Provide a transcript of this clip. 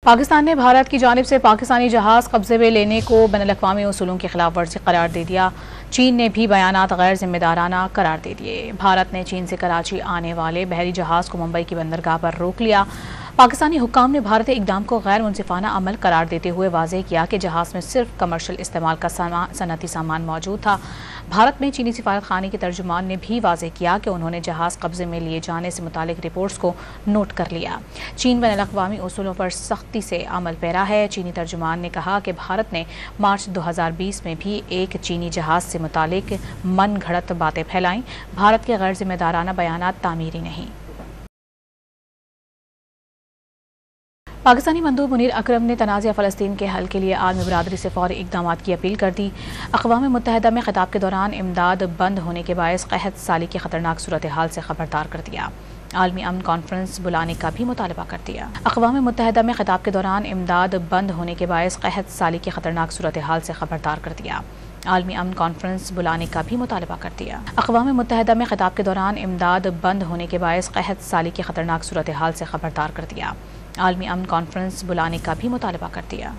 پاکستان نے بھارت کی جانب سے پاکستانی جہاز قبضے میں لینے کو بین الاقوامی اصولوں کی خلاف ورزی قرار دے دیا۔ چین نے بھی بیانات غیر ذمہ دارانہ قرار دے دیے۔ بھارت نے چین سے کراچی آنے والے بحری جہاز کو ممبئی کی بندرگاہ پر روک لیا۔ پاکستانی حکام نے بھارتی اقدام کو غیر منصفانہ عمل قرار دیتے ہوئے واضح کیا کہ جہاز میں صرف کمرشل استعمال کا صنعتی سامان موجود تھا۔ بھارت میں چینی سفارت خانے کے ترجمان نے بھی واضح کیا کہ انہوں نے جہاز قبضے میں لیے جانے سے متعلق رپورٹس کو نوٹ کر لیا۔ چین بین الاقوامی اصولوں پر سختی سے عمل پیرا ہے۔ چینی ترجمان نے کہا کہ بھارت نے مارچ 2020 میں بھی ایک چینی جہاز سے متعلق من گھڑت باتیں پھیلائیں۔ بھارت کے غیر ذمہ دارانہ بیانات تعمیری نہیں۔ پاکستانی مندوب منیر اکرم نے تنازع فلسطین کے حل کے لیے عالمی برادری سے فوری اقدامات کی اپیل کر دی۔ اقوام متحدہ میں خطاب کے دوران امداد بند ہونے کے باعث قحط سالی کی خطرناک صورتحال سے خبردار کر دیا۔ عالمی امن کانفرنس بلانے کا بھی مطالبہ کر دیا۔ اقوام متحدہ میں خطاب کے دوران امداد بند ہونے کے باعث قحط سالی کی خطرناک صورتحال سے خبردار کر دیا۔ عالمی امن کانفرنس بلانے کا بھی مطالبہ کر دیا۔ اقوام متحدہ میں خطاب کے دوران امداد بند ہونے کے باعث قحط سالی کی خطرناک صورتحال سے خبردار کر دیا۔ عالمی امن کانفرنس بلانے کا بھی مطالبہ کر دیا۔